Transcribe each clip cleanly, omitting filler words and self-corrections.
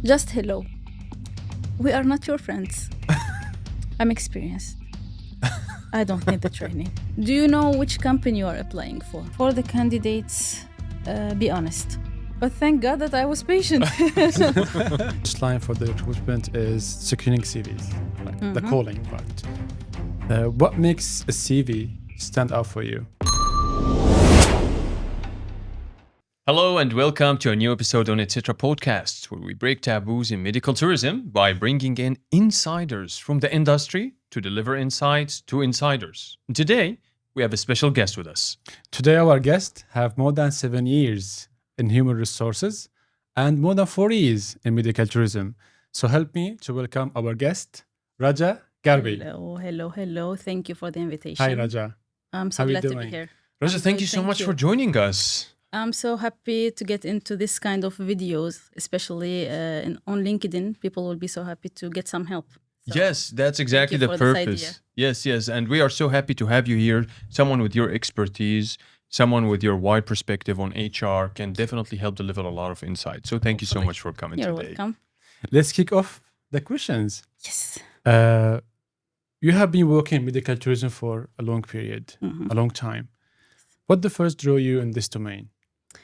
Just hello. We are not your friends. I'm experienced. I don't need the training. Do you know which company you are applying for? For the candidates, be honest. But thank God that I was patient. First line for the recruitment is screening CVs, like the calling part. What makes a CV stand out for you? Hello and welcome to a new episode on Etc. Podcasts, where we break taboos in medical tourism by bringing in insiders from the industry to deliver insights to insiders. And today, we have a special guest with us. Today, our guests have more than 7 years in human resources and more than 4 years in medical tourism. So help me to welcome our guest, Raja Garbai. Hello. Thank you for the invitation. Hi, Raja. I'm so How are you glad to be doing? here. Raja, I'm thank good, you so thank much you. for joining us. I'm so happy to get into this kind of videos, especially on LinkedIn. People will be so happy to get some help. So, Yes, that's exactly you the for this idea. purpose. Yes. And we are so happy to have you here. Someone with your expertise, someone with your wide perspective on HR can definitely help deliver a lot of insight. So thank you so much for coming You're today. welcome. Let's kick off the questions. Yes. You have been working in medical tourism for a long period, a long time. What the first drew you in this domain?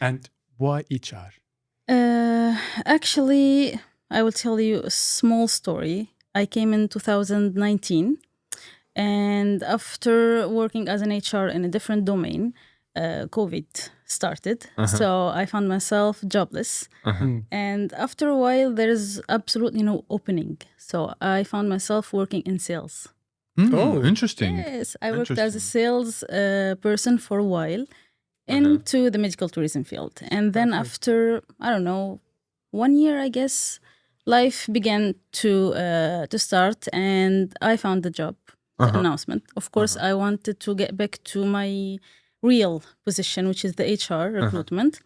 And why HR? Actually, I will tell you a small story. I came in 2019, and after working as an HR in a different domain, COVID started. So I found myself jobless. And after a while, there is absolutely no opening. So I found myself working in sales. Interesting. Yes, I worked as a sales person for a while into the medical tourism field. And then after, I don't know, 1 year, I guess, life began to start and I found the job, the announcement. Of course, I wanted to get back to my real position, which is the HR recruitment.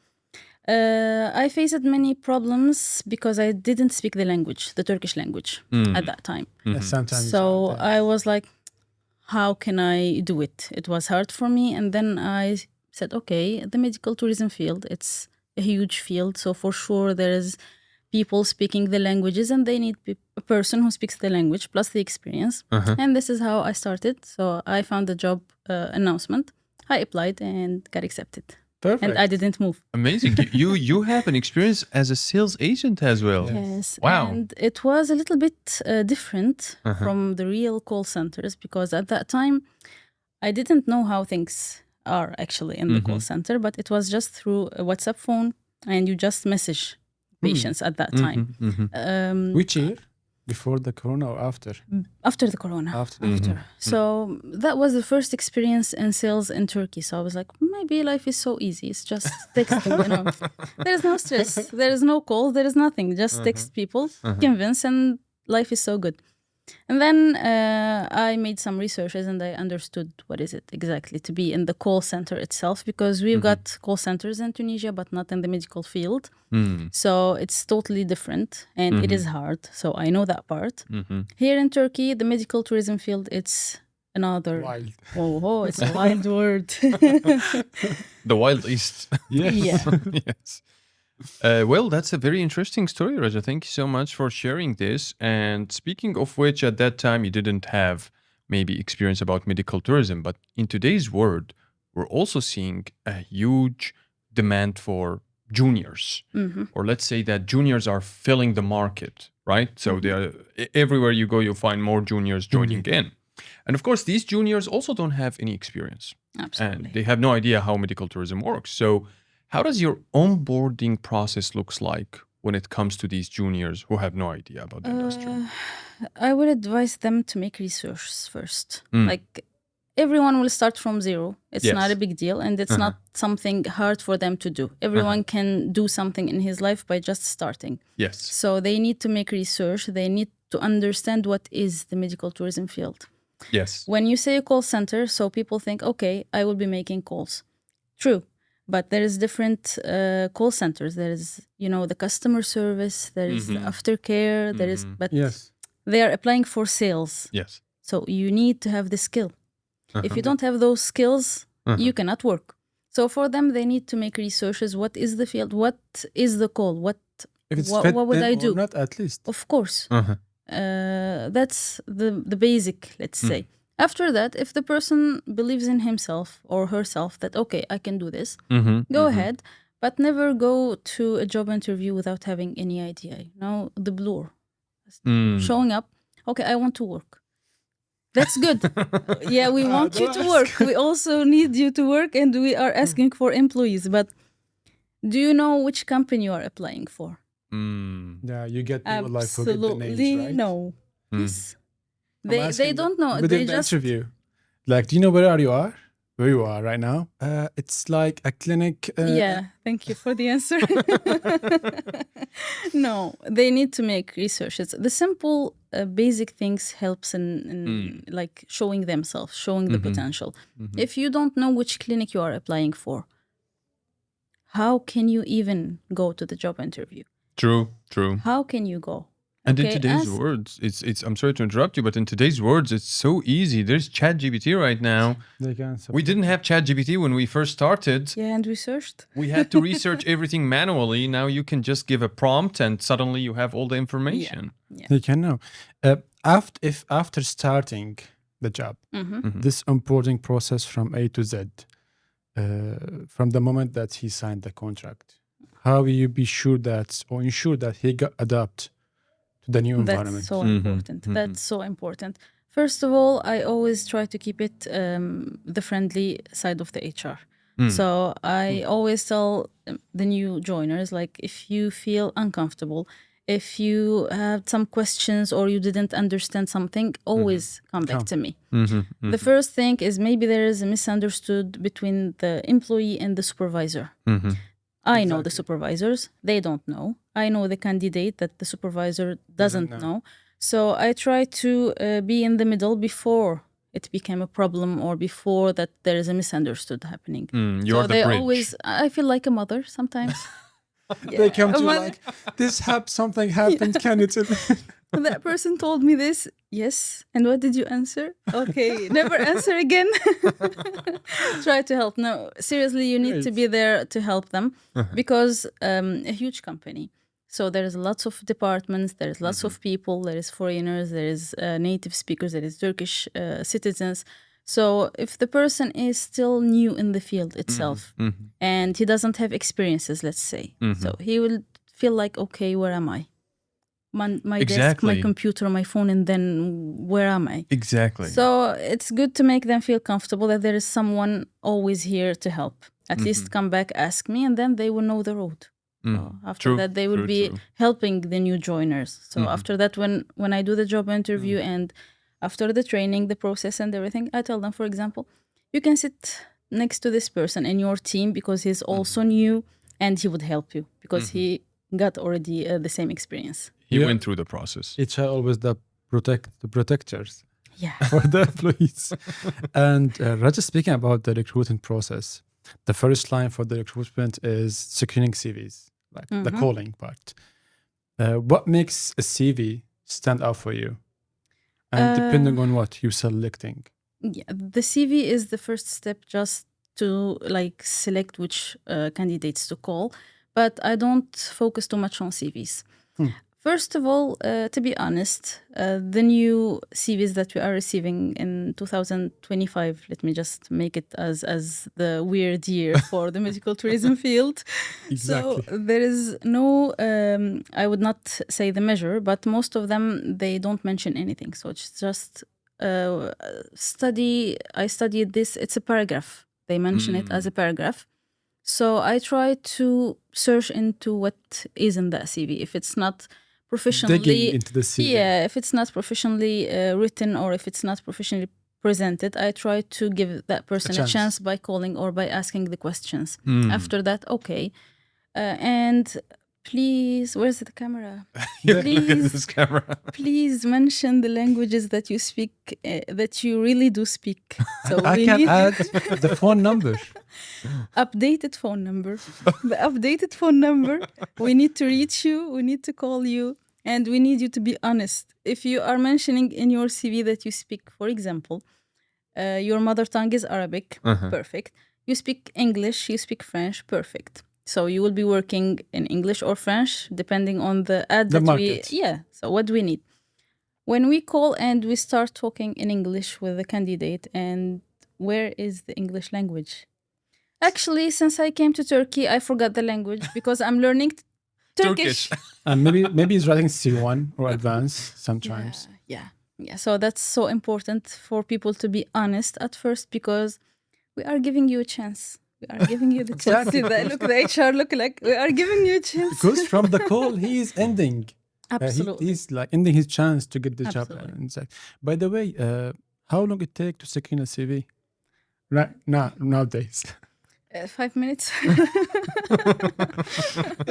I faced many problems because I didn't speak the language, the Turkish language at that time. Sometimes. So I was like, how can I do it? It was hard for me. And then I said, okay, the medical tourism field, it's a huge field. So for sure there is people speaking the languages and they need a person who speaks the language plus the experience. And this is how I started. So I found the job announcement. I applied and got accepted. Perfect. And I didn't move. Amazing. You have an experience as a sales agent as well. Yes. Wow. And it was a little bit different from the real call centers because at that time, I didn't know how things are actually in the call center, but it was just through a WhatsApp phone and you just message patients at that time. Which year? Before the corona or after? After the corona. After. So that was the first experience in sales in Turkey. So I was like, maybe life is so easy. It's just texting, you know. There is no stress. There is no call. There is nothing. Just text people, convince, and life is so good. And then I made some researches and I understood what is it exactly to be in the call center itself because we've got call centers in Tunisia, but not in the medical field. So it's totally different and it is hard. So I know that part. Here in Turkey, the medical tourism field, it's another... Wild. Oh, it's a wild word. The Wild East. Yes. Yeah. Yes. Well, that's a very interesting story, Raja. Thank you so much for sharing this. And speaking of which, at that time, you didn't have maybe experience about medical tourism. But in today's world, we're also seeing a huge demand for juniors. Or let's say that juniors are filling the market, right? So they are, everywhere you go, you find more juniors joining in. And of course, these juniors also don't have any experience. Absolutely. And they have no idea how medical tourism works. So how does your onboarding process looks like when it comes to these juniors who have no idea about the industry? I would advise them to make research first. Like everyone will start from zero. It's Yes. not a big deal and it's not something hard for them to do. Everyone can do something in his life by just starting. Yes. So they need to make research. They need to understand what is the medical tourism field. Yes. When you say a call center, so people think, okay, I will be making calls. True. But there is different call centers. There is, the customer service. There is the aftercare. There is, but Yes. they are applying for sales. Yes. So you need to have the skill. If you don't have those skills, you cannot work. So for them, they need to make researches. What is the field? What is the call? What If it's what fit would them I or do? not, at least. Of course. Uh-huh. That's the basic, let's say. After that, if the person believes in himself or herself that, okay, I can do this, go ahead, but never go to a job interview without having any idea. The blur. Showing up, okay, I want to work. That's good. Yeah, we want you to work. We also need you to work, and we are asking for employees. But do you know which company you are applying for? Yeah, you get people like forget the names, Absolutely right? no. Yes. I'm They asking don't know. within They the just interview. Like, do you know where you are right now? It's like a clinic. yeah. Thank you for the answer. No, they need to make research. It's the simple, basic things helps in like showing themselves, showing the potential. If you don't know which clinic you are applying for, how can you even go to the job interview? True. How can you go? And in Okay, today's words, it's. I'm sorry to interrupt you, but in today's words, it's so easy. There's ChatGPT right now. They can We support didn't have ChatGPT when we first started. yeah, and we searched. We had to research everything manually. Now you can just give a prompt, and suddenly you have all the information. They can know. After starting the job, this onboarding process from A to Z, from the moment that he signed the contract, how will you be sure that or ensure that he got adapt to the new environment? That's so important. That's so important. First of all, I always try to keep it the friendly side of the HR. So I always tell the new joiners, like, if you feel uncomfortable, if you have some questions or you didn't understand something, always come back to me. The first thing is maybe there is a misunderstood between the employee and the supervisor. I know the supervisors, they don't know. I know the candidate that the supervisor doesn't know. So I try to be in the middle before it became a problem or before that there is a misunderstood happening. You're So the they bridge. always, I feel like a mother sometimes. They come to you When like, something happened. Can you tell me? that person told me this, yes. And what did you answer? Okay, never answer again. Try to help. No, seriously, you need to be there to help them because a huge company. So there's lots of departments, there's lots of people, there is foreigners, there is native speakers, there is Turkish citizens. So if the person is still new in the field itself and he doesn't have experiences, let's say, so he will feel like, okay, where am I? My desk, my computer, my phone, and then where am I? Exactly. So it's good to make them feel comfortable that there is someone always here to help. At least come back, ask me, and then they will know the road. So after that, they will be helping the new joiners. So after that, when I do the job interview and after the training, the process and everything, I tell them, for example, you can sit next to this person in your team because he's also new and he would help you because he got already the same experience. He went through the process. HR always the protectors Yeah. for the employees. And Raja, speaking about the recruiting process, the first line for the recruitment is screening CVs, like the calling part. What makes a CV stand out for you? And depending on what you're selecting. Yeah, the CV is the first step just to like select which candidates to call, but I don't focus too much on CVs. First of all, to be honest, the new CVs that we are receiving in 2025, let me just make it as the weird year for the medical tourism field. Exactly. So there is no, I would not say the measure, but most of them, they don't mention anything. So it's just I studied this, it's a paragraph. They mention it as a paragraph. So I try to search into what is in that CV. If it's not professionally digging into the CV. Yeah, if it's not professionally written or if it's not professionally presented, I try to give that person a chance by calling or by asking the questions. After that, okay. And please, where's the camera? Look at this camera. Please mention the languages that you speak, that you really do speak. So I can add the phone number. Updated phone number. The updated phone number. We need to reach you. We need to call you. And we need you to be honest. If you are mentioning in your CV that you speak, for example, your mother tongue is Arabic, perfect. You speak English, you speak French, perfect. So you will be working in English or French, depending on the ad The that market. So what do we need? When we call and we start talking in English with the candidate, and where is the English language? Actually, since I came to Turkey, I forgot the language because I'm learning Turkish. And maybe he's writing C1 or advanced sometimes. Yeah. So that's so important for people to be honest at first, because we are giving you a chance. We are giving you the chance. See that? Look, the HR look like we are giving you a chance. Because from the call, he is ending. Absolutely. He's like ending his chance to get the job. Absolutely. And it's like, by the way, how long it take to secure a CV? Right now, nowadays. 5 minutes.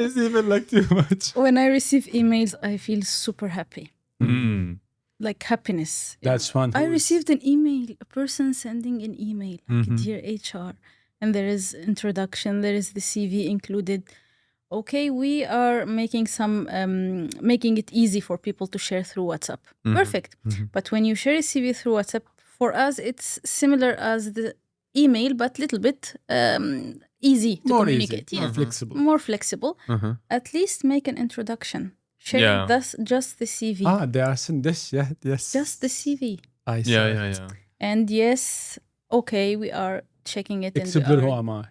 It's even like too much. When I receive emails, I feel super happy. Mm. Like happiness. That's fun. I received an email, a person sending an email, like dear HR, and there is introduction, there is the CV included. Okay, we are making making it easy for people to share through WhatsApp. Perfect. But when you share a CV through WhatsApp, for us, it's similar as the email, but little bit easy to communicate. More flexible. More flexible. At least make an introduction. Share just the CV. They are saying this, yes. Just the CV. I see. Yeah. And yes, okay, we are checking it. Explain who am I?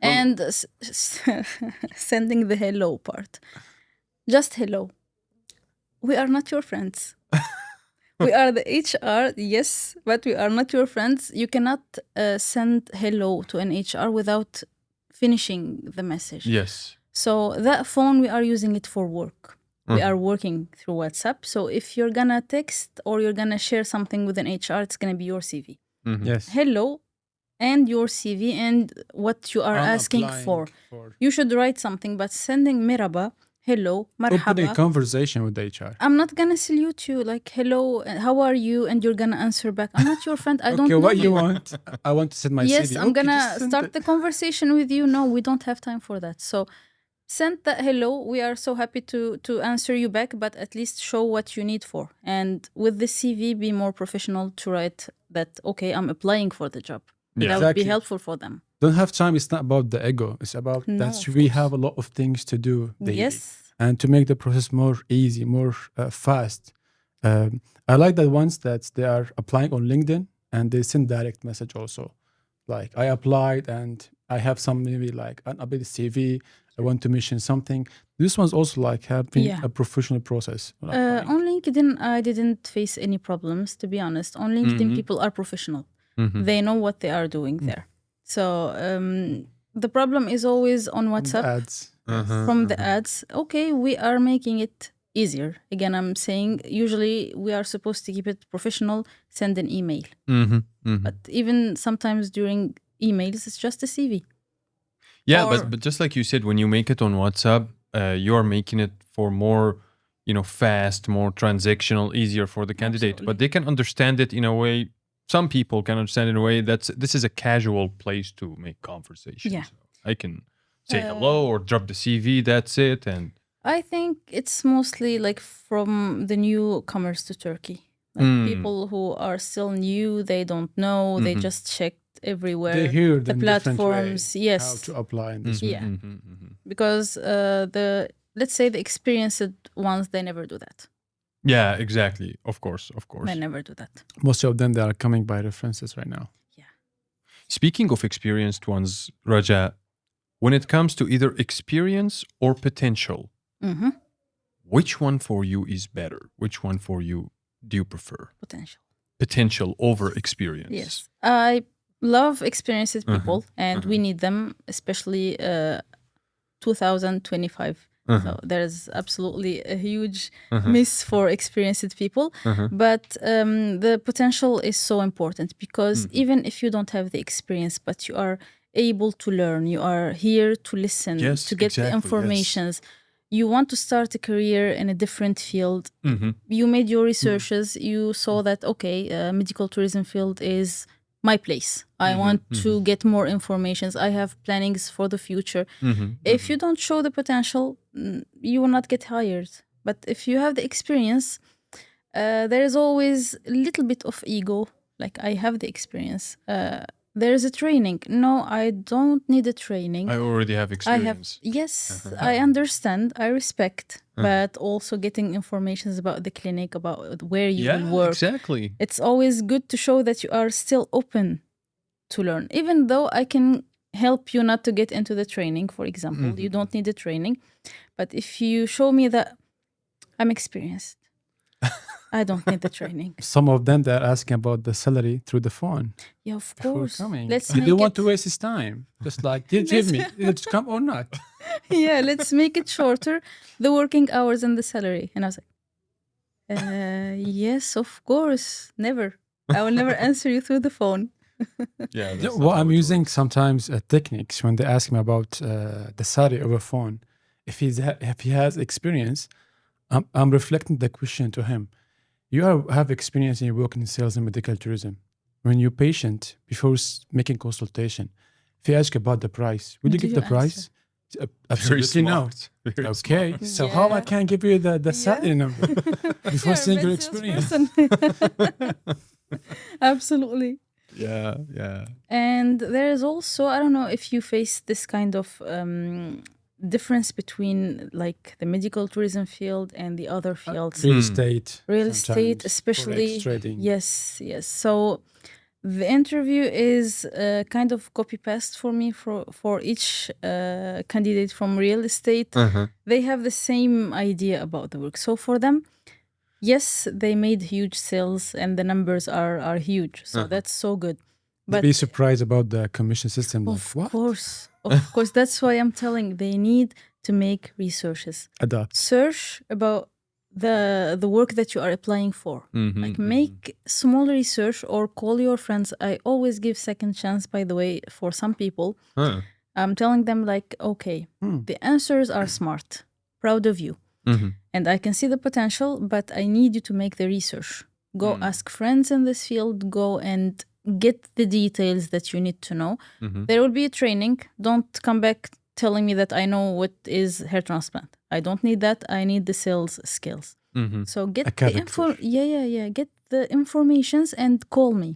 And sending the hello part. Just hello. We are not your friends. We are the HR, yes, but we are not your friends. You cannot send hello to an HR without finishing the message. Yes. So that phone, we are using it for work. We are working through WhatsApp. So if you're gonna text or you're gonna share something with an HR, it's gonna be your CV. Yes. Hello and your CV and what you are asking for. You should write something, but sending merhaba, hello, marhaba. Opening a conversation with HR. I'm not gonna salute you like hello, how are you, and you're gonna answer back. I'm not your friend. I don't know. Okay, what you want? I want to send my CV. Yes, I'm Okay, gonna start the conversation with you. No, we don't have time for that. So send that hello. We are so happy to answer you back, but at least show what you need for. And with the CV, be more professional to write that, okay, I'm applying for the job. Yeah. That would be helpful for them. Don't have time. It's not about the ego. It's about that we have a lot of things to do daily. Yes. And to make the process more easy, more fast. I like that ones that they are applying on LinkedIn and they send direct message also. Like I applied and I have some maybe like an updated CV. I want to mention something. This one's also like having a professional process. On LinkedIn, I didn't face any problems, to be honest. On LinkedIn, people are professional. They know what they are doing there. So the problem is always on WhatsApp. Ads. From the ads. Okay, we are making it easier. Again, I'm saying usually we are supposed to keep it professional, send an email. But even sometimes during emails, it's just a CV. Yeah, but just like you said, when you make it on WhatsApp, you are making it for more, fast, more transactional, easier for the candidate. Absolutely. But they can understand it in a way. Some people can understand it in a way this is a casual place to make conversation. Yeah. So I can say hello or drop the CV. That's it. And I think it's mostly like from the newcomers to Turkey. Like people who are still new, they don't know, they just checked everywhere. They hear the platforms, way, how to apply in this way. Because let's say the experienced ones, they never do that. yeah, exactly. Of course. They never do that. Most of them, they are coming by references right now. Yeah. Speaking of experienced ones, Raja, when it comes to either experience or potential, which one for you is better? Which one for you do you prefer? Potential over experience. Yes. I love experienced people and we need them, especially 2025. So there's absolutely a huge miss for experienced people. But the potential is so important because even if you don't have the experience, but you are able to learn, you are here to listen, to get the informations. You want to start a career in a different field. You made your researches. You saw that, okay, medical tourism field is my place. I want to get more informations. I have plannings for the future. If you don't show the potential, you will not get hired. But if you have the experience, there is always a little bit of ego. Like I have the experience. there is a training. No, I don't need a training. I already have I have, experience. yes, I understand, I respect, but also getting information about the clinic, about where you will work. Exactly. It's always good to show that you are still open to learn, even though I can help you not to get into the training, for example. You don't need the training. But if you show me that I'm experienced, I don't need the training. Some of them, they're asking about the salary through the phone. Yeah, of Before course. coming. Let's They make don't want it, to waste his time. Just like, did you give me either to come or not? yeah, let's make it shorter, the working hours and the salary. And I was like, yes, of course, never. I will never answer you through the phone. Yeah. Yeah, That's well, not how I'm it using works. sometimes techniques when they ask me about the salary over phone. If he has experience, I'm reflecting the question to him. Have experience and you work in sales and medical tourism. When you're patient, before making consultation, if he asks about the price, will you Do give you the price? Very Absolutely no. smart. Very Okay, smart. so how I Yeah. can give you the salary number before You're a seeing your bad experience? salesperson. Absolutely. Yeah. Yeah. And there is also, I don't know if you face this kind of difference between like the medical tourism field and the other fields. Real estate. Real estate, sometimes, especially. Forex trading. Yes, yes. So the interview is kind of copy paste for me for each candidate from real estate. They have the same idea about the work. So for them, yes, they made huge sales and the numbers are huge. So that's so good. But But be surprised about the commission system. Like, of what? of course, that's why I'm telling they need to make researches. Adapt. Search about the work that you are applying for. Like make small research or call your friends. I always give second chance, by the way, for some people. I'm telling them like, okay, the answers are smart, proud of you. And I can see the potential, but I need you to make the research. Go ask friends in this field, go and get the details that you need to know. There will be a training. Don't come back telling me that I know what is hair transplant. I don't need that. I need the sales skills. So get the info. Yeah. Get the informations and call me.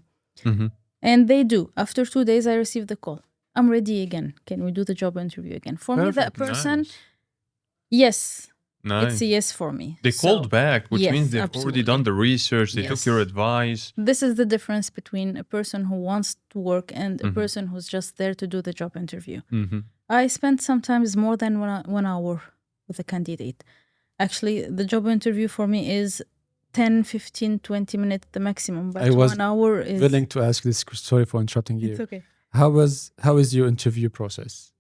And they do. After 2 days, I receive the call. I'm ready again. Can we do the job interview again? For me, that person, Nice. yes, Nice. it's a yes for me. They called back, which yes, means they've already absolutely. done the research. They took Yes. your advice. This is the difference between a person who wants to work and a person who's just there to do the job interview. I spent sometimes more than 1 hour with a candidate. Actually, the job interview for me is 10, 15, 20 minutes the maximum, but I was 1 hour is... willing to ask this. Sorry for interrupting you. It's okay. How is your interview process?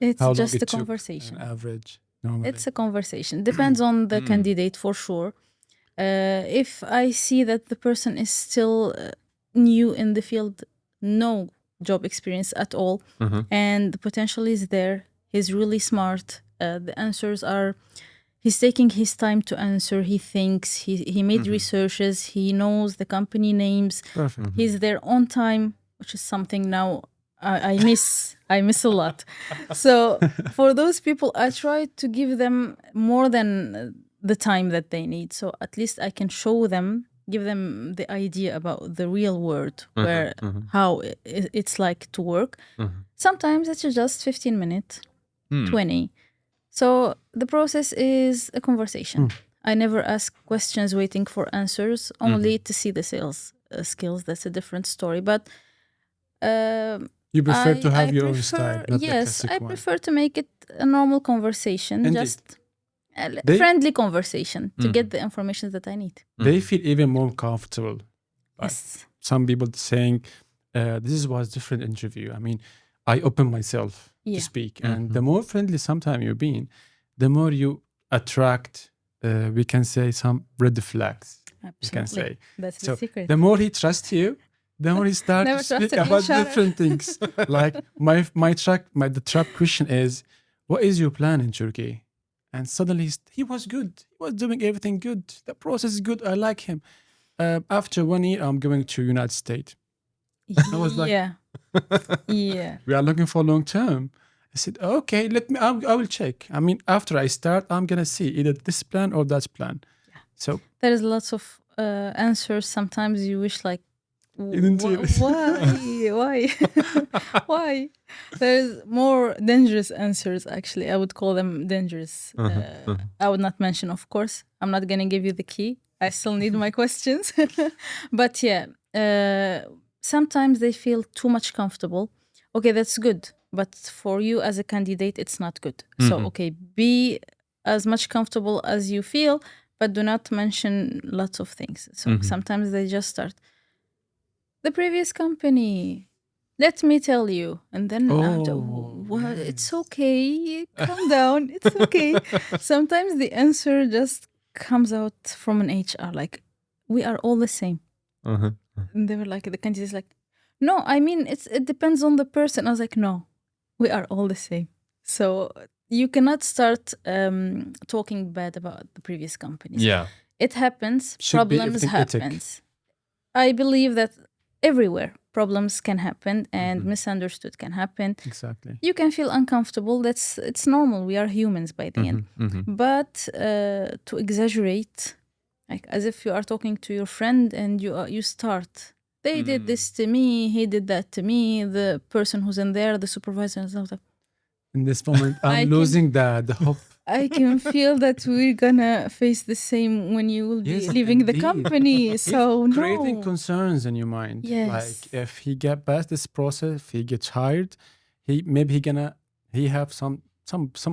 It's How long just it a took conversation. on average? Normally? It's a conversation. Depends on the candidate for sure. If I see that the person is still new in the field, no job experience at all, and the potential is there, he's really smart. The answers are, he's taking his time to answer. He thinks, he made researches, he knows the company names. Perfect. He's there on time, which is something now I miss. I miss a lot. So for those people, I try to give them more than the time that they need. So at least I can show them, give them the idea about the real world, where how it's like to work. Sometimes it's just 15 minutes, 20. So the process is a conversation. I never ask questions waiting for answers, only to see the sales skills. That's a different story. But You prefer to have I your own prefer- style, not the yes, classic I one. prefer to make it a normal conversation, Indeed. just a They- friendly conversation to get the information that I need. They feel even more comfortable. Like Yes. some people saying, this was different interview. I mean, I open myself Yeah. to speak. And the more friendly sometimes you're being, the more you attract, we can say, some red flags. Absolutely. You can say. That's So the secret. the more he trusts you, the more he starts Never to speak trusted about each other. different things. Like the trap question is, what is your plan in Turkey? And suddenly he was good. He was doing everything good. The process is good. I like him. After 1 year, I'm going to United States. I was like- yeah. Yeah. We are looking for long term. I said, okay, I will check. I mean, after I start, I'm going to see either this plan or that plan. So There's lots of answers. Sometimes you wish like didn't hear it. Why? Why? There's more dangerous answers, actually. I would call them dangerous. I would not mention, of course. I'm not going to give you the key. I still need my questions. But yeah, sometimes they feel too much comfortable. Okay, that's good. But for you as a candidate, it's not good. So, okay, be as much comfortable as you feel, but do not mention lots of things. So sometimes they just start. The previous company, let me tell you. And then, what? It's okay. Calm down. It's okay. Sometimes the answer just comes out from an HR, like, we are all the same. And they were like, the candidate is like, no, I mean, it depends on the person. I was like, no, we are all the same. So you cannot start talking bad about the previous companies. Yeah. It happens. Should be Problems everything happens. I believe that everywhere problems can happen and misunderstood can happen. Exactly. You can feel uncomfortable. It's normal. We are humans by the end. But to exaggerate, like as if you are talking to your friend and you start. They did this to me. He did that to me. The person who's in there, the supervisor, and stuff. In this moment, I I'm can- losing the hope. I can feel that we're gonna face the same when you will be Yes, leaving the indeed. company. So Creating no. concerns in your mind. Yes. Like if he get past this process, if he gets hired, he have some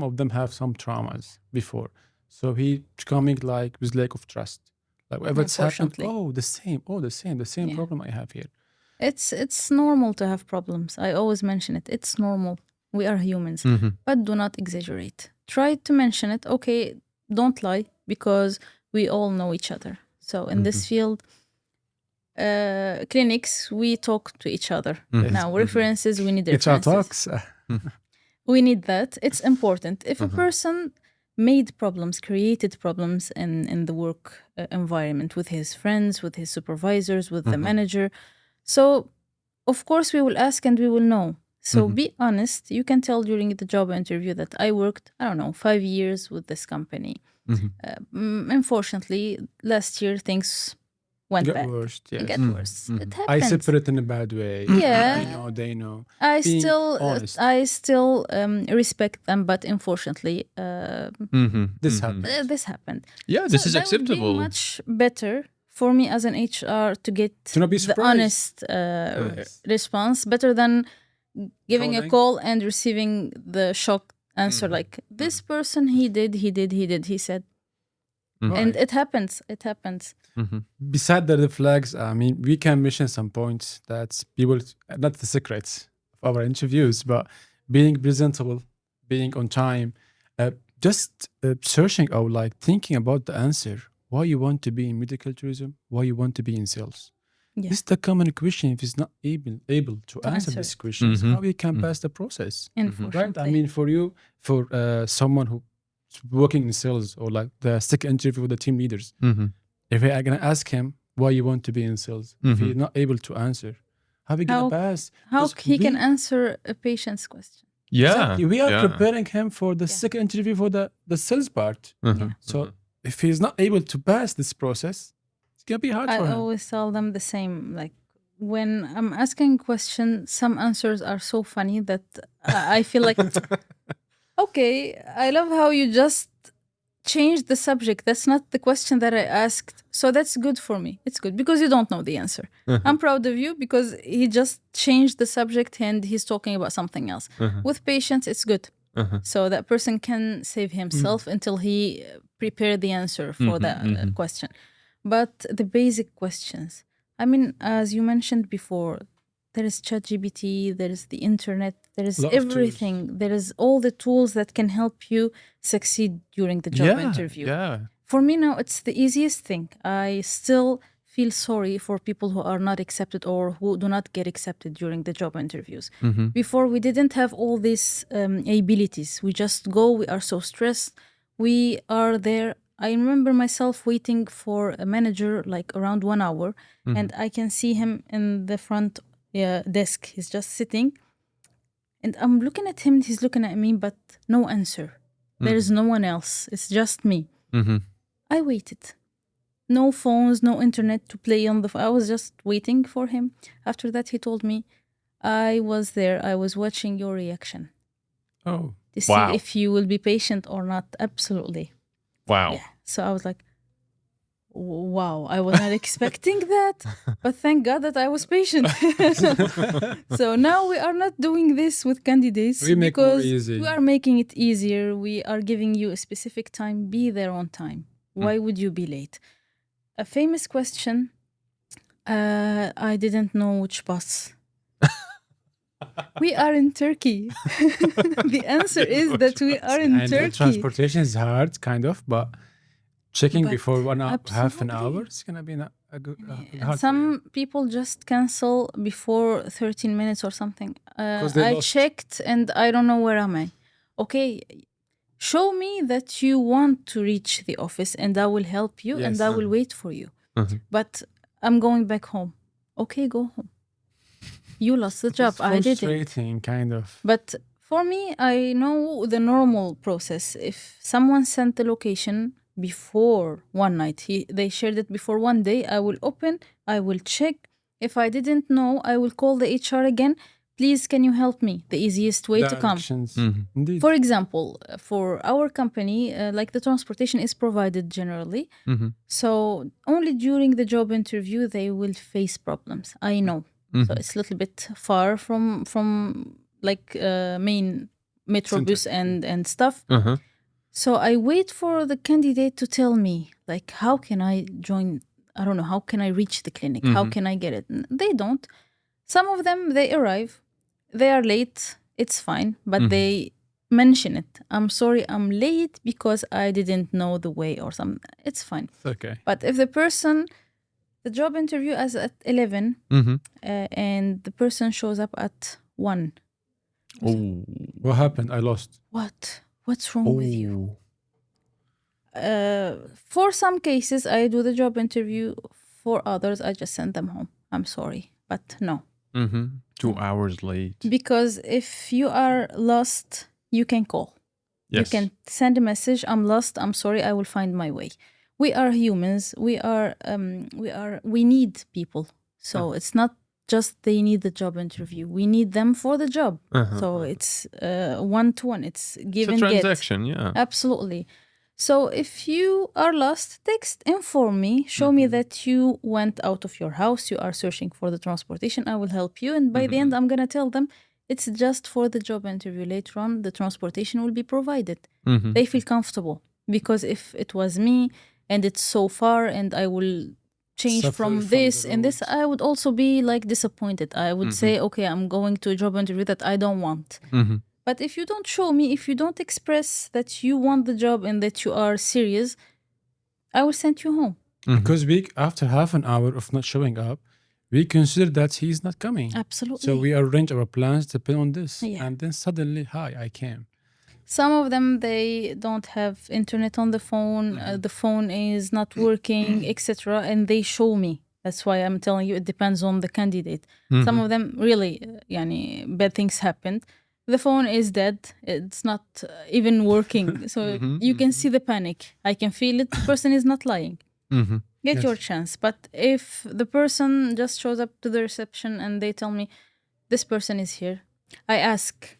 of them have some traumas before. So he coming like with lack of trust. Like whatever it's happened, Unfortunately. the same Yeah. problem I have here. It's normal to have problems. I always mention it. It's normal. We are humans. But do not exaggerate. Try to mention it. Okay, don't lie because we all know each other. So in this field, clinics, we talk to each other. Now, references, we need HR references. talks. We need that. It's important. If a person made problems, created problems in the work environment with his friends, with his supervisors, with the manager, so of course we will ask and we will know. So be honest. You can tell during the job interview that I worked, 5 years with this company. Unfortunately, last year things went Got bad. worse. It Yes. got worse. It I happens. separate in a bad way. Yeah. I know, they know. I Being still, honest. respect them, but unfortunately, This happened. this happened. Yeah, this So is that would be acceptable. much better for me as an HR to get To not be the surprised. honest Yes. response, better than giving a Calling. call and receiving the shock answer like this person he said, and it happens. It happens. Beside the red flags, I mean, we can mention some points that people, not the secrets of our interviews, but being presentable, being on time, just searching out, like thinking about the answer. Why you want to be in medical tourism? Why you want to be in sales? Yeah. This is the common question. If he's not able to answer answer these it. questions, how he can pass the process? Unfortunately. Right? I mean, for someone who's working in sales or like the second interview with the team leaders, if I'm gonna ask him why you want to be in sales, if he's not able to answer, how we gonna pass? How 'Cause he can answer a patient's question. Yeah. Exactly. We are yeah. preparing him for the second interview for the sales part. Yeah. So if he's not able to pass this process, it's gonna be hard I for him. always tell them the same. Like when I'm asking a question, some answers are so funny that I feel like, okay, I love how you just changed the subject. That's not the question that I asked. So that's good for me. It's good because you don't know the answer. I'm proud of you because he just changed the subject and he's talking about something else. With patience, it's good. So that person can save himself until he prepared the answer for that question. But the basic questions, I mean, as you mentioned before, there is ChatGPT, there is the internet, there is Lot of tools. everything. There is all the tools that can help you succeed during the job interview. Yeah. For me now, it's the easiest thing. I still feel sorry for people who are not accepted or who do not get accepted during the job interviews. Before, we didn't have all these abilities. We just go, we are so stressed. We are there. I remember myself waiting for a manager like around 1 hour, and I can see him in the front desk. He's just sitting, and I'm looking at him, he's looking at me, but no answer. There is no one else. It's just me. I waited. no phones, no internet to play on the I was just waiting for him. After that, he told me, I was there. I was watching your reaction Oh, to see Wow. if you will be patient or not. Absolutely. Wow. Yeah. So I was like, wow, I was not expecting that, but thank God that I was patient. So now we are not doing this with candidates We make more because easy. we are making it easier. We are giving you a specific time. Be there on time. Why would you be late? A famous question. I didn't know which bus. We are in Turkey. The answer is that we are in and Turkey. transportation is hard, kind of, but checking But before half an absolutely. hour is gonna be a good. And hard for you. some people just cancel before 13 minutes or something. 'Cause they I lost. checked and I don't know where am I. Okay, show me that you want to reach the office and I will help you and Yes. I will wait for you. Uh-huh. But I'm going back home. Okay, go home. You lost the job. It's I didn't. frustrating, kind of. But for me, I know the normal process. If someone sent the location before one night, they shared it before one day, I will open, I will check. If I didn't know, I will call the HR again. Please, can you help me? The easiest way to come. Directions. Mhm. Indeed. For example, for our company, like the transportation is provided generally. Mhm. So only during the job interview, they will face problems. I know. So it's a little bit far from like main metrobus and stuff. Uh-huh. So I wait for the candidate to tell me, like, how can I join? I don't know, how can I reach the clinic? How can I get it? They don't. Some of them, they arrive, they are late, it's fine, but they mention it. I'm sorry, I'm late because I didn't know the way or something. It's fine. It's okay. But if the job interview is at 11 Mhm. and the person shows up at 1, Oh. What happened? I lost. What's wrong with you? For some cases, I do the job interview. For others, I just send them home. I'm sorry, but no. 2 hours late. Because if you are lost, you can call. Yes. You can send a message. I'm lost. I'm sorry. I will find my way. We are humans. We need people. So it's not just they need the job interview. We need them for the job. So it's 1-to-1. It's give It's a and get. transaction, yeah. Absolutely. So if you are lost, text, inform me, show me that you went out of your house, you are searching for the transportation, I will help you. And by the end, I'm going to tell them it's just for the job interview. Later on, the transportation will be provided. They feel comfortable because if it was me and it's so far and I will change Suffer from from this the and this, roads. I would also be like disappointed. I would say, okay, I'm going to a job interview that I don't want. But if you don't show me, if you don't express that you want the job and that you are serious, I will send you home. Because after half an hour of not showing up, we consider that he's not coming. Absolutely. So we arrange our plans depending on this. Yeah. And then suddenly, hi, I came. Some of them, they don't have internet on the phone. The phone is not working, etc. And they show me. That's why I'm telling you, it depends on the candidate. Some of them really, bad things happened. The phone is dead. It's not even working. So you can see the panic. I can feel it. The person is not lying. Get your chance. But if the person just shows up to the reception and they tell me, this person is here, I ask,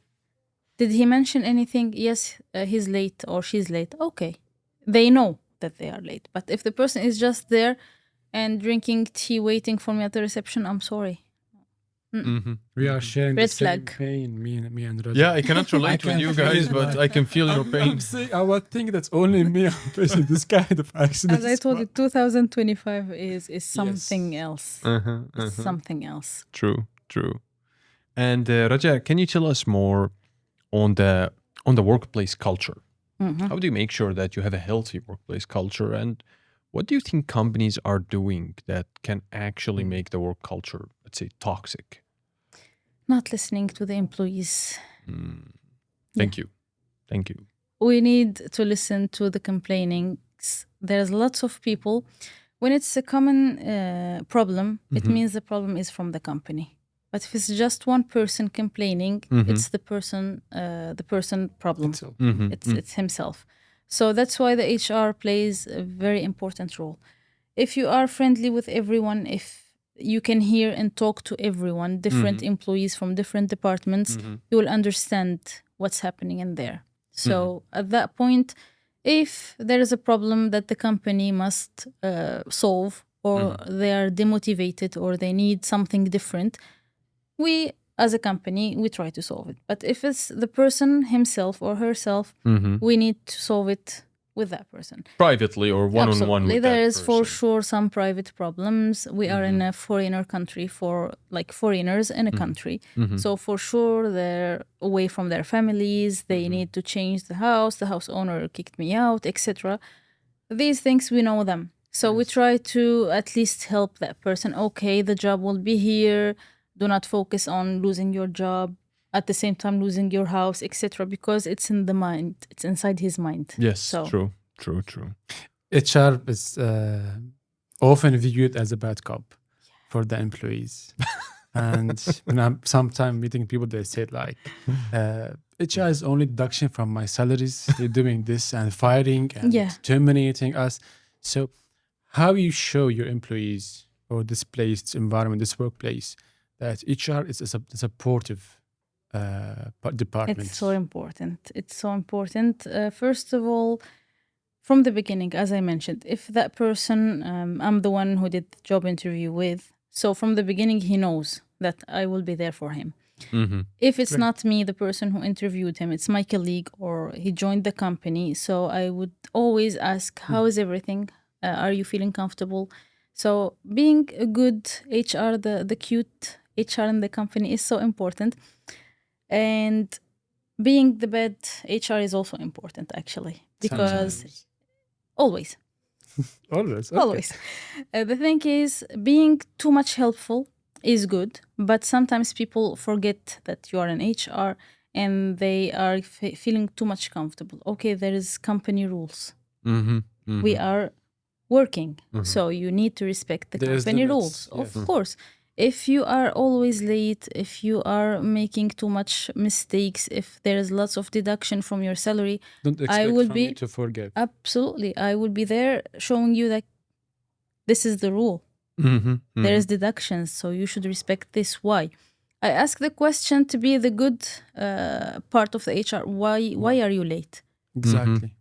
did he mention anything? Yes, he's late or she's late. Okay. They know that they are late. But if the person is just there and drinking tea, waiting for me at the reception, I'm sorry. We are sharing Red the same flag. pain, me and Raja. Yeah, I cannot relate with can you feel guys, it, but like- I can feel your pain. I'm saying, I would think that's only me I'm facing this kind of accidents. As I told you, 2025 is something else. It's something else. True. And Raja, can you tell us more on the workplace culture? How do you make sure that you have a healthy workplace culture, and what do you think companies are doing that can actually make the work culture, let's say, toxic? Not listening to the employees. Thank you. We need to listen to the complainings. There's lots of people. When it's a common problem, it means the problem is from the company. But if it's just one person complaining, it's the person problem. It's himself. So that's why the HR plays a very important role. if you are friendly with everyone, if you can hear and talk to everyone, different employees from different departments, you will understand what's happening in there. So at that point, if there is a problem that the company must solve, or they are demotivated, or they need something different, we as a company, we try to solve it. But if it's the person himself or herself, we need to solve it with that person. Privately or one-on-one Absolutely. with There that is for person. sure some private problems. We are in a foreigner country, for like foreigners in a country. So for sure they're away from their families. They need to change the house owner kicked me out, etc. These things, we know them. So we try to at least help that person. Okay, the job will be here. Do not focus on losing your job, at the same time losing your house, etc. Because it's in the mind. It's inside his mind. Yes, So true. HR is often viewed as a bad cop for the employees. And when I'm sometimes meeting people, they say like, HR is only deduction from my salaries. They're doing this and firing and terminating us. So how you show your employees or this place, this environment, this workplace, that HR is a supportive department? it's so important. It's so important. First of all, from the beginning, as I mentioned, if that person, I'm the one who did the job interview with, so from the beginning, he knows that I will be there for him. If it's not me, the person who interviewed him, it's my colleague or he joined the company. So I would always ask, how is everything? Are you feeling comfortable? So being a good HR, the cute HR in the company is so important. And being the bad HR is also important, actually, because Sometimes. always. Always. Always. The thing is, being too much helpful is good, but sometimes people forget that you are an HR and they are feeling too much comfortable. Okay, there is company rules. We are working, so you need to respect the There's company limits, rules. yes. Of course. If you are always late, if you are making too much mistakes, if there is lots of deduction from your salary, Don't expect will from be- you to forgive. absolutely, I will be there showing you that this is the rule. There is deductions, so you should respect this. Why? I ask the question to be the good part of the HR. Why are you late? Exactly.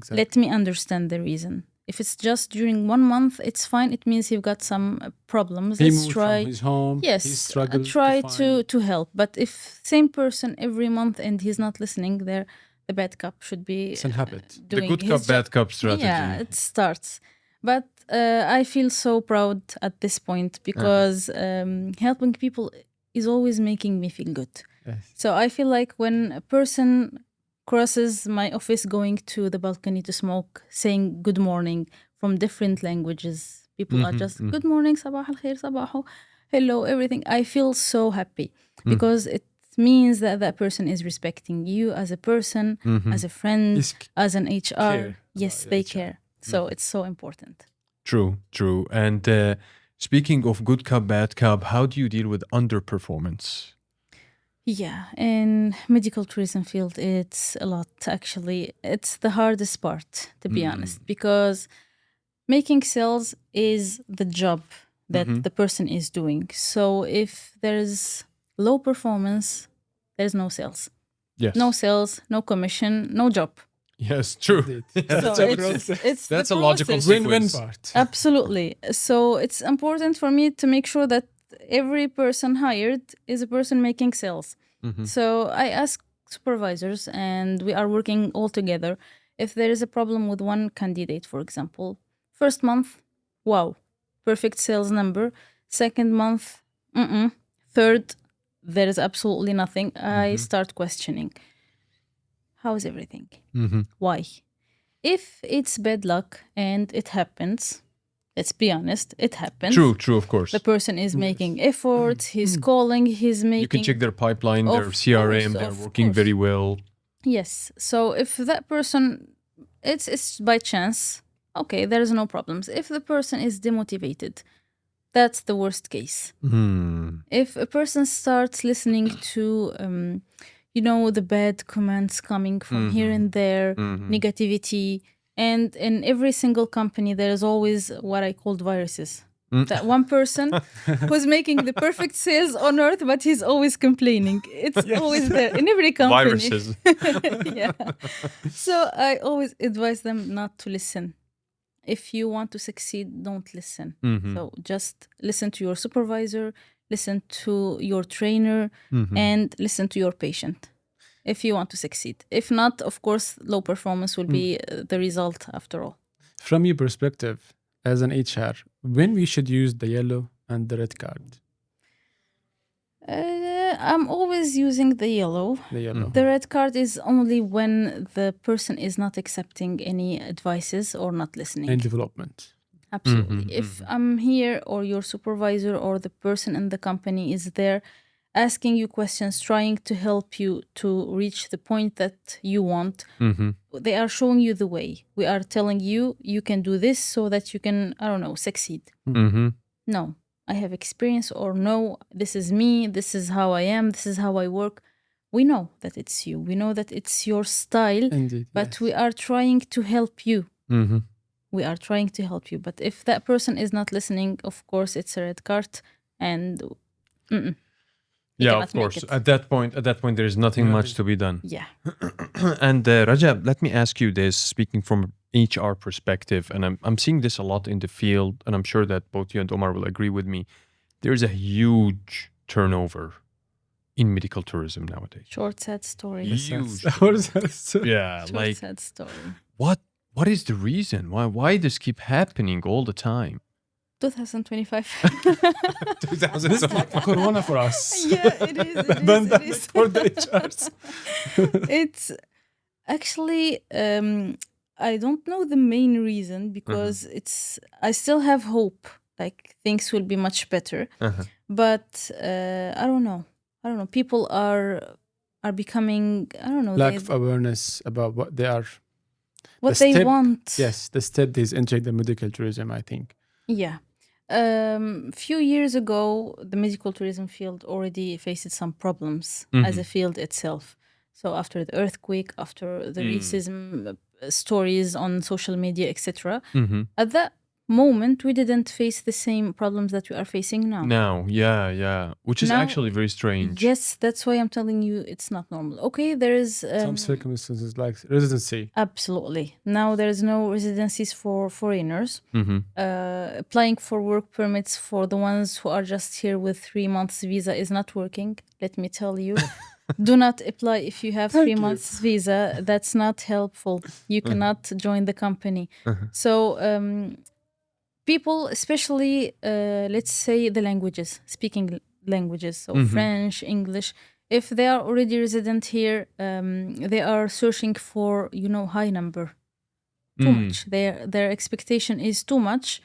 Let me understand the reason. If it's just during 1 month, it's fine. It means you've got some problems. He Let's moved try. from his home. Yes, He struggled try to find. to help. But if same person every month and he's not listening, there the bad cop should be It's a habit. The doing good his cop, job. bad cop strategy. Yeah, it starts. But I feel so proud at this point because helping people is always making me feel good. Yes. So I feel like when a person crosses my office going to the balcony to smoke, saying good morning from different languages, people are just good morning, sabah al khair, sabaho, hello, everything. I feel so happy because it means that that person is respecting you as a person, as a friend, Is as an HR. care Yes, about they HR. care. So it's so important. True. And speaking of good cop, bad cop, how do you deal with underperformance? Yeah, in medical tourism field, it's a lot actually. It's the hardest part, to be honest, because making sales is the job that the person is doing. So if there's low performance, there's no sales. Yes. No sales, no commission, no job. Yes, true. Indeed. So it's That's the a logical process. Win-win sequence. part. Absolutely. So it's important for me to make sure that every person hired is a person making sales. So I ask supervisors, and we are working all together. If there is a problem with one candidate, for example, first month, wow, perfect sales number. Second month, third, there is absolutely nothing. I start questioning. How is everything? Why? If it's bad luck and it happens, let's be honest, it happens. True, of course. The person is making efforts, he's calling, he's making. You can check their pipeline, their Of CRM, course, they're of working course. very well. Yes. So if that person, it's by chance, okay, there is no problems. If the person is demotivated, that's the worst case. If a person starts listening to, the bad comments coming from here and there, negativity, And in every single company, there is always what I called viruses. That one person who's making the perfect sales on earth, but he's always complaining. It's always there in every company. Viruses. Yeah. So I always advise them not to listen. If you want to succeed, don't listen. So just listen to your supervisor, listen to your trainer, and listen to your patient if you want to succeed. If not, of course, low performance will be the result after all. From your perspective as an HR, when we should use the yellow and the red card? I'm always using the yellow. The yellow. The red card is only when the person is not accepting any advices or not listening. And development. Absolutely. If I'm here or your supervisor or the person in the company is there asking you questions, trying to help you to reach the point that you want, they are showing you the way. We are telling you, you can do this so that you can, I don't know, succeed. No, I have experience, or no, this is me, this is how I am, this is how I work. We know that it's you. We know that it's your style, Indeed, but yes. we are trying to help you. We are trying to help you. But if that person is not listening, of course, it's a red card. And you Yeah, cannot of make course. it. At that point, there is nothing much to be done. Yeah. And Raja, let me ask you this, speaking from HR perspective, and I'm seeing this a lot in the field, and I'm sure that both you and Omar will agree with me. There is a huge turnover in medical tourism nowadays. Short, sad story. Huge. What is that? Yeah, Short, like sad story. what is the reason? Why this keep happening all the time? 2025. 2000 Corona for us. Yeah, it is. It is, it Pandemic is. for the HRs. It's actually I don't know the main reason, because I still have hope, like things will be much better, but I don't know, people are becoming, I don't know, Lack of awareness about what they are. what the they step- want. Yes, the step is entering the medical tourism, I think. Yeah. Few years ago, the medical tourism field already faced some problems as a field itself. So after the earthquake, after the racism stories on social media, etc., at that moment, we didn't face the same problems that we are facing now. Now, yeah, which is Now- actually very strange. Yes, that's why I'm telling you it's not normal. Okay, there is Some circumstances like residency. absolutely. Now there is no residencies for foreigners. Applying for work permits for the ones who are just here with 3 months visa is not working. Let me tell you. Do not apply if you have 3 months visa. That's not helpful. You cannot join the company. So people, especially let's say the languages, speaking languages, so French, English, if they are already resident here, they are searching for, high number. Too much. Their expectation is too much.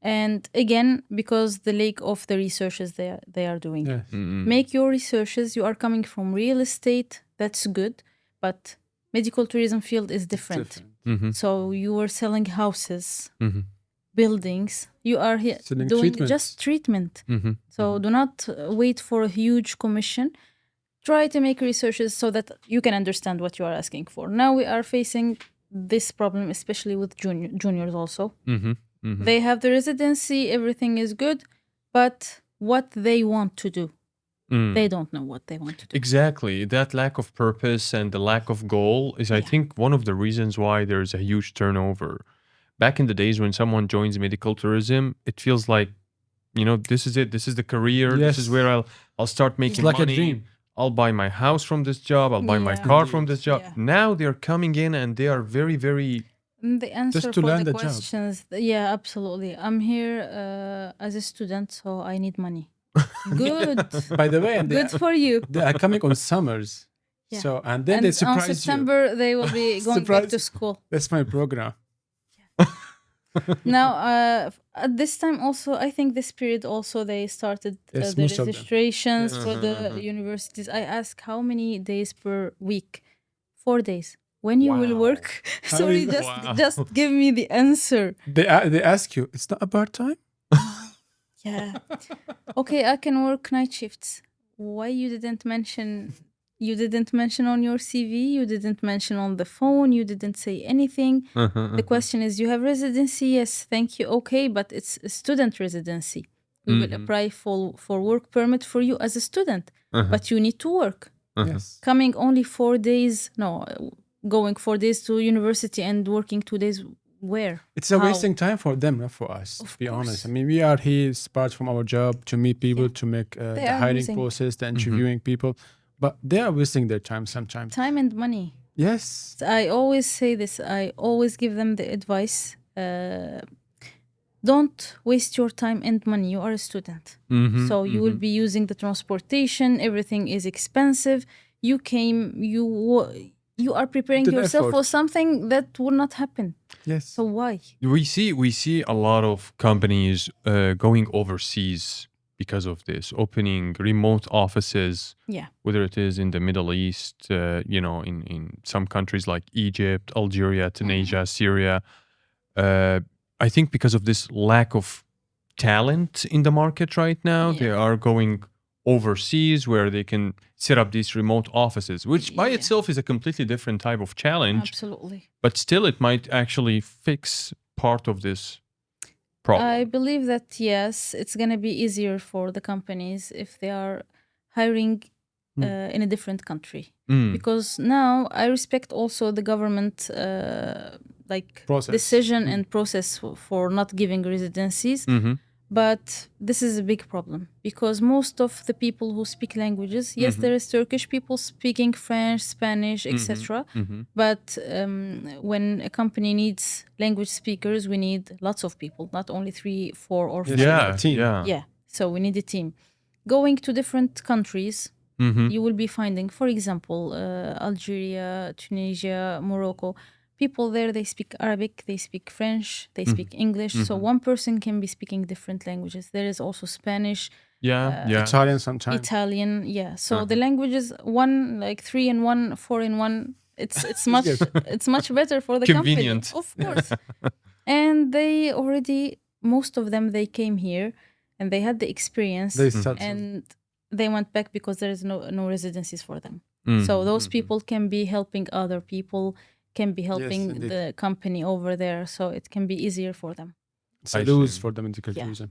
And again, because the lack of the researches they are doing. Yes. Make your researches. You are coming from real estate. That's good. But medical tourism field is different. So you are selling houses, buildings. You are here Selling doing treatments. just treatment. So do not wait for a huge commission. Try to make researches so that you can understand what you are asking for. Now we are facing this problem, especially with juniors also. They have the residency, everything is good, but what they want to do, they don't know what they want to do. Exactly. That lack of purpose and the lack of goal is, I think, one of the reasons why there's a huge turnover. Back in the days when someone joins medical tourism, it feels like, this is it. This is the career. Yes. This is where I'll start making It's like money. a dream. I'll buy my house from this job. I'll buy my Yeah. car from this job. Yeah. Now they're coming in and they are very, very... The answer Just to for land the a job. questions, yeah, absolutely. I'm here as a student, so I need money. Good. By the way, and Good for you. they are coming on summers. Yeah. So and then And they on surprise you. September, they will be going back Surprise. to school. That's my program. Now, at this time also, I think this period also, they started Yes, the most of them. registrations Yes. for the universities. I ask how many days per week? 4 days. When you will Wow. work? Sorry, Wow. just give me the answer. They ask you, it's not a part time? Yeah. Okay, I can work night shifts. Why you didn't mention You didn't mention on your CV, you didn't mention on the phone, you didn't say anything. The question is, you have residency? Yes, thank you. Okay, but it's a student residency. We will apply for work permit for you as a student, but you need to work. Yes. Coming only 4 days, no, going 4 days to university and working 2 days, where? It's a How? wasting time for them, not for us, to be honest. I mean, we are here, it's part from our job to meet people, to make the are hiring losing. process, the interviewing people. But they are wasting their time sometimes. Time and money. Yes. I always say this. I always give them the advice. Don't waste your time and money. You are a student. So you will be using the transportation. Everything is expensive. You came, you are preparing Put an yourself for effort. something that will not happen. Yes. So why? We see a lot of companies going overseas because of this, opening remote offices. Yeah. Whether it is in the Middle East, in some countries like Egypt, Algeria, Tunisia, Syria. I think because of this lack of talent in the market right now, they are going overseas where they can set up these remote offices, which by itself is a completely different type of challenge. Absolutely. But still, it might actually fix part of this problem. I believe that, yes, it's going to be easier for the companies if they are hiring in a different country. Because now I respect also the government Process. decision and process for not giving residencies. But this is a big problem because most of the people who speak languages, yes, there is Turkish people speaking French, Spanish, etc. But when a company needs language speakers, we need lots of people, not only 3, 4, or 5. Yeah, team. yeah. So we need a team. Going to different countries, you will be finding, for example, Algeria, Tunisia, Morocco. People there, they speak Arabic, they speak French, they speak English. So one person can be speaking different languages. There is also Spanish, Yeah. Italian sometimes. Italian. Yeah. So the languages, one like 3 in 1, 4 in 1. It's much it's much better for the Convenient. company, of course. And they already, most of them, they came here and they had the experience They settled. and they went back because there is no residencies for them. So those people can be helping other people, can be helping indeed. the company over there, so it can be easier for them. It's a I lose see. for them in the conclusion.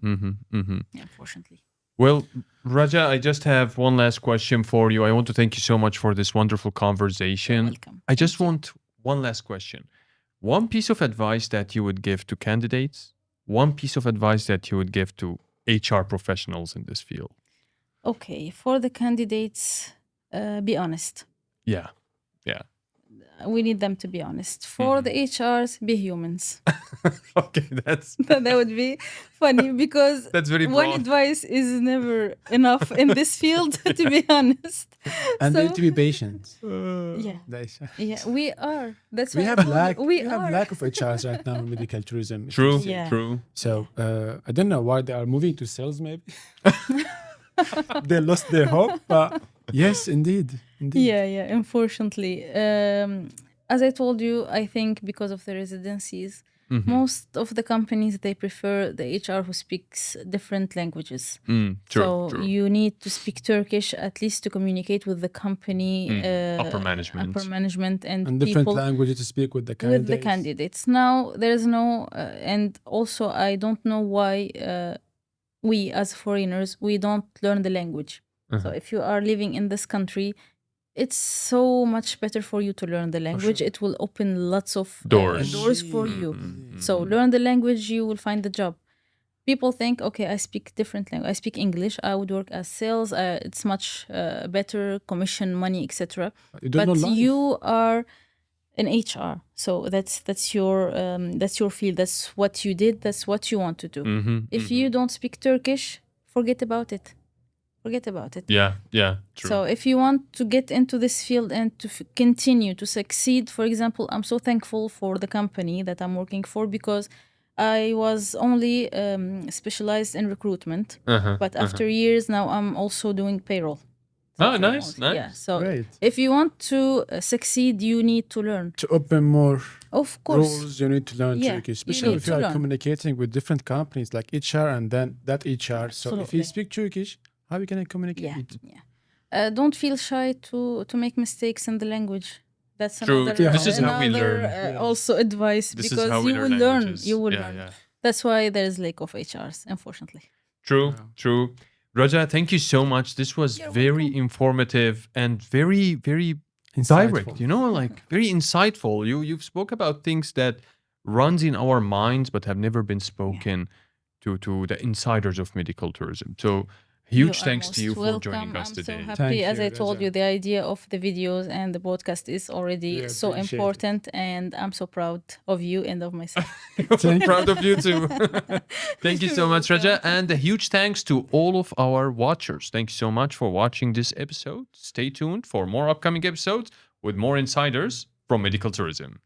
Yeah, unfortunately. Well, Raja, I just have one last question for you. I want to thank you so much for this wonderful conversation. Welcome. I just want one last question. One piece of advice that you would give to candidates, one piece of advice that you would give to HR professionals in this field. Okay, for the candidates, be honest. Yeah. We need them to be honest. For the HRs, be humans. Okay, that's That would be funny because That's very one broad. advice is never enough in this field, to be honest. And they So, need to be patient. yeah, They- yeah, we are. That's we why I have told you, lack. We have are. lack of HRs right now in medical tourism. true. Yeah. True. So I don't know why they are moving to sales. Maybe they lost their hope. But yes, indeed. Yeah, unfortunately. As I told you, I think because of the residencies, most of the companies, they prefer the HR who speaks different languages. True. So true. you need to speak Turkish at least to communicate with the company, Upper management. and different people languages to speak with the candidates. with the candidates. Now there is no, and also I don't know why we as foreigners, we don't learn the language. So if you are living in this country, it's so much better for you to learn the language. It will open lots of Doors. for you. So learn the language, you will find the job. People think, okay, I speak different language. I speak English. I would work as sales. It's much better, commission, money, etc. You don't But know life. you are an HR, so that's your field. That's what you did. That's what you want to do. If you don't speak Turkish, forget about it. Forget about it. Yeah. True. So if you want to get into this field and to continue to succeed, for example, I'm so thankful for the company that I'm working for because I was only specialized in recruitment, but after years now I'm also doing payroll. Oh, nice. Yeah. So Great. if you want to succeed, you need to learn. To open more Of course. rules, you need to learn Yeah, Turkish, you especially need if you to are learn. communicating with different companies like HR and then that HR. So if Absolutely. you speak Turkish, how are you going to communicate? Yeah. don't feel shy to make mistakes in the language. That's True. another, Yeah. This is how we learn. also advice, This is because how we you will learn learn. languages. You will Yeah, learn. yeah. That's why there is lack of HRs, unfortunately. True, Yeah. true. Raja, thank you so much. This was very informative and very, very direct. Insightful. You know, like very insightful. You've spoke about things that runs in our minds but have never been spoken to the insiders of medical tourism. So You huge are thanks to most you for welcome. joining us I'm today. so happy. Thank As you, I told Raja. you, the idea of the videos and the podcast is already Yeah, so appreciate it. important, and I'm so proud of you and of myself. Proud of you too. Thank you so much, Raja. And a huge thanks to all of our watchers. Thank you so much for watching this episode. Stay tuned for more upcoming episodes with more insiders from medical tourism.